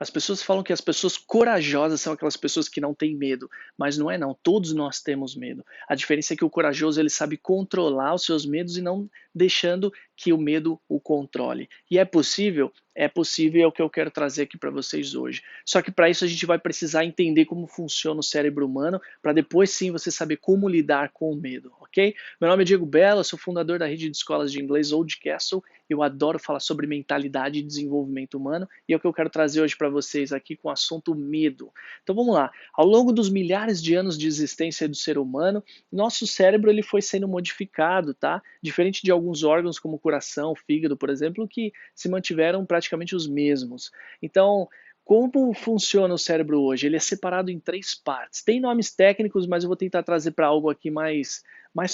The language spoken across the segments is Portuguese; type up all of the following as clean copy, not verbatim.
As pessoas falam que as pessoas corajosas são aquelas pessoas que não têm medo, mas não é não, todos nós temos medo. A diferença é que o corajoso ele sabe controlar os seus medos e não deixando que o medo o controle. E é possível? É possível e é o que eu quero trazer aqui para vocês hoje. Só que para isso a gente vai precisar entender como funciona o cérebro humano, para depois sim você saber como lidar com o medo, ok? Meu nome é Diego Bella, sou fundador da rede de escolas de inglês Old Castle. Eu adoro falar sobre mentalidade e desenvolvimento humano e é o que eu quero trazer hoje para vocês aqui com o assunto medo. Então vamos lá. Ao longo dos milhares de anos de existência do ser humano, nosso cérebro ele foi sendo modificado, tá? Diferente de alguns órgãos como o coração, o fígado, por exemplo, que se mantiveram praticamente os mesmos. Então, como funciona o cérebro hoje? Ele é separado em três partes. Tem nomes técnicos, mas eu vou tentar trazer para algo aqui mais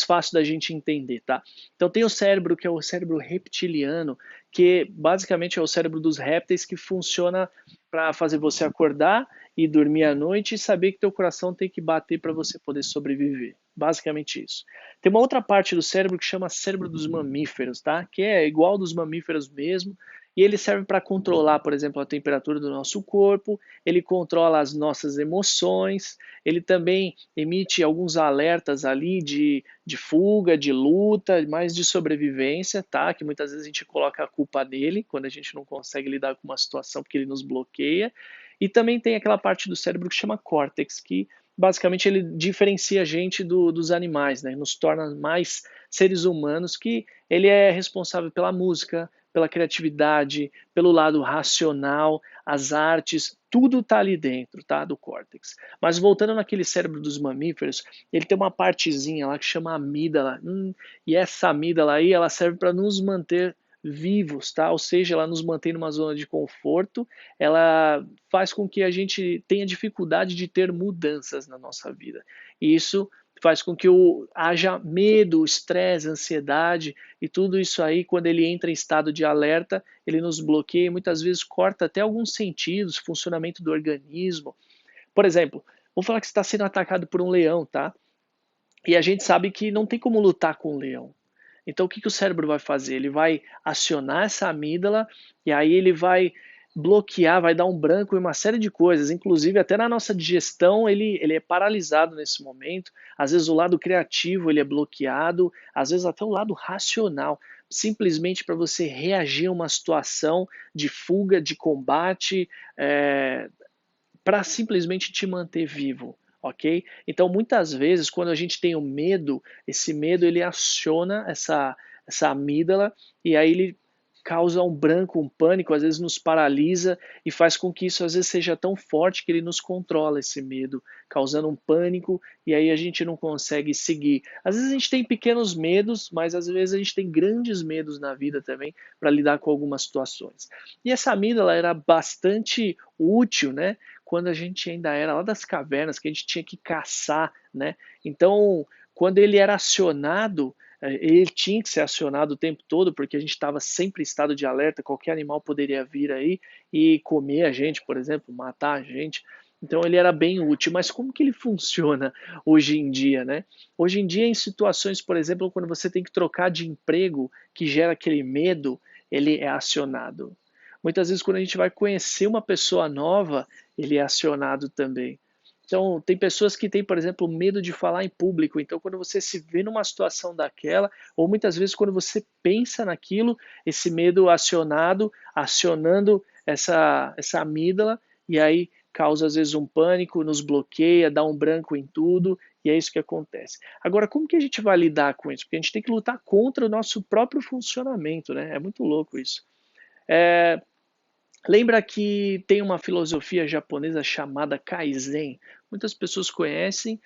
fácil da gente entender, tá? Então tem o cérebro que é o cérebro reptiliano, que basicamente é o cérebro dos répteis que funciona para fazer você acordar e dormir à noite e saber que teu coração tem que bater para você poder sobreviver. Basicamente isso. Tem uma outra parte do cérebro que chama cérebro dos mamíferos, tá? Que é igual dos mamíferos mesmo, e ele serve para controlar, por exemplo, a temperatura do nosso corpo, ele controla as nossas emoções, ele também emite alguns alertas ali de fuga, de luta, mais de sobrevivência, tá? Que muitas vezes a gente coloca a culpa nele quando a gente não consegue lidar com uma situação porque ele nos bloqueia. E também tem aquela parte do cérebro que chama córtex, que basicamente ele diferencia a gente dos animais, né? Nos torna mais seres humanos, que ele é responsável pela música, pela criatividade, pelo lado racional, as artes, tudo está ali dentro, tá, do córtex. Mas voltando naquele cérebro dos mamíferos, ele tem uma partezinha lá que chama amígdala, e essa amígdala aí, ela serve para nos manter vivos, tá? Ou seja, ela nos mantém numa zona de conforto, ela faz com que a gente tenha dificuldade de ter mudanças na nossa vida. E isso faz com que haja medo, estresse, ansiedade e tudo isso aí, quando ele entra em estado de alerta, ele nos bloqueia e muitas vezes corta até alguns sentidos, funcionamento do organismo. Por exemplo, vamos falar que você está sendo atacado por um leão, tá? E a gente sabe que não tem como lutar com um leão. Então o que o cérebro vai fazer? Ele vai acionar essa amígdala e aí ele vai bloquear, vai dar um branco em uma série de coisas, inclusive até na nossa digestão ele é paralisado nesse momento, às vezes o lado criativo ele é bloqueado, às vezes até o lado racional, simplesmente para você reagir a uma situação de fuga, de combate, para simplesmente te manter vivo, ok? Então, muitas vezes, quando a gente tem o medo, esse medo ele aciona essa amígdala e aí ele causa um branco, um pânico, às vezes nos paralisa e faz com que isso às vezes seja tão forte que ele nos controla esse medo, causando um pânico e aí a gente não consegue seguir. Às vezes a gente tem pequenos medos, mas às vezes a gente tem grandes medos na vida também para lidar com algumas situações. E essa amígdala era bastante útil, né? Quando a gente ainda era lá das cavernas, que a gente tinha que caçar, né? Então, quando ele era acionado, ele tinha que ser acionado o tempo todo, porque a gente estava sempre em estado de alerta, qualquer animal poderia vir aí e comer a gente, por exemplo, matar a gente. Então ele era bem útil, mas como que ele funciona hoje em dia, né? Hoje em dia, em situações, por exemplo, quando você tem que trocar de emprego, que gera aquele medo, ele é acionado. Muitas vezes, quando a gente vai conhecer uma pessoa nova, ele é acionado também. Então, tem pessoas que têm, por exemplo, medo de falar em público. Então, quando você se vê numa situação daquela, ou muitas vezes quando você pensa naquilo, esse medo acionado, acionando essa amígdala, e aí causa às vezes um pânico, nos bloqueia, dá um branco em tudo, e é isso que acontece. Agora, como que a gente vai lidar com isso? Porque a gente tem que lutar contra o nosso próprio funcionamento, né? É muito louco isso. É, Lembra que tem uma filosofia japonesa chamada Kaizen? Muitas pessoas conhecem,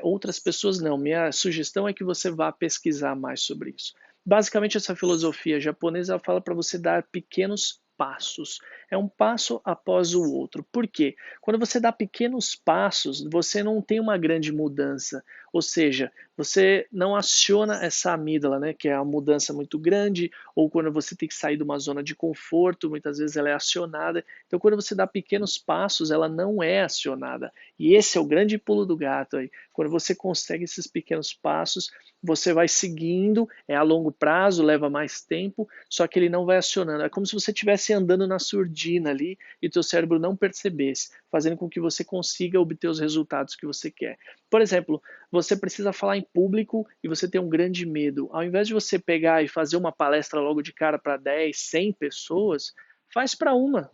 outras pessoas não. Minha sugestão é que você vá pesquisar mais sobre isso. Basicamente, essa filosofia japonesa fala para você dar pequenos passos. É um passo após o outro. Por quê? Quando você dá pequenos passos, você não tem uma grande mudança. Ou seja, você não aciona essa amígdala, né, que é uma mudança muito grande, ou quando você tem que sair de uma zona de conforto, muitas vezes ela é acionada. Então, quando você dá pequenos passos, ela não é acionada. E esse é o grande pulo do gato aí. Quando você consegue esses pequenos passos, você vai seguindo, é a longo prazo, leva mais tempo, só que ele não vai acionando. É como se você estivesse andando na surdina ali e teu cérebro não percebesse, fazendo com que você consiga obter os resultados que você quer. Por exemplo, você precisa falar em público e você tem um grande medo. Ao invés de você pegar e fazer uma palestra logo de cara para 10, 100 pessoas, faz para uma.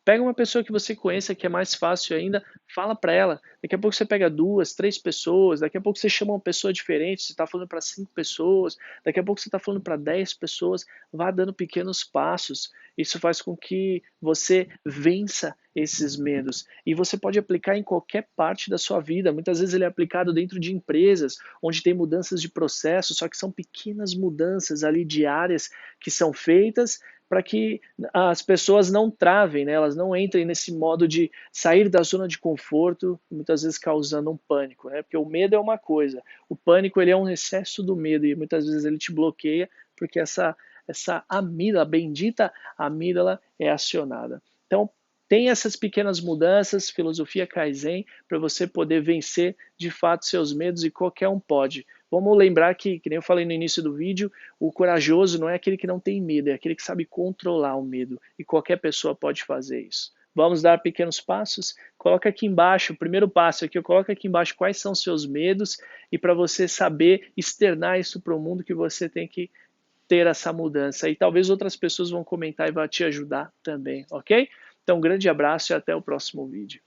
Pega uma pessoa que você conheça, que é mais fácil ainda, fala para ela. Daqui a pouco você pega 2, 3 pessoas, daqui a pouco você chama uma pessoa diferente, você está falando para 5 pessoas, daqui a pouco você está falando para 10 pessoas, vá dando pequenos passos. Isso faz com que você vença esses medos. E você pode aplicar em qualquer parte da sua vida. Muitas vezes ele é aplicado dentro de empresas, onde tem mudanças de processo, só que são pequenas mudanças ali diárias que são feitas para que as pessoas não travem, né? Elas não entrem nesse modo de sair da zona de conforto, muitas vezes causando um pânico, né? Porque o medo é uma coisa, o pânico ele é um excesso do medo e muitas vezes ele te bloqueia porque essa amígdala, a bendita amígdala é acionada. Então, tem essas pequenas mudanças, filosofia Kaizen, para você poder vencer de fato seus medos e qualquer um pode. Vamos lembrar que nem eu falei no início do vídeo, o corajoso não é aquele que não tem medo, é aquele que sabe controlar o medo. E qualquer pessoa pode fazer isso. Vamos dar pequenos passos? Coloca aqui embaixo, o primeiro passo aqui, coloca aqui embaixo quais são seus medos e para você saber externar isso para o mundo que você tem que ter essa mudança. E talvez outras pessoas vão comentar e vão te ajudar também, ok? Então, um grande abraço e até o próximo vídeo.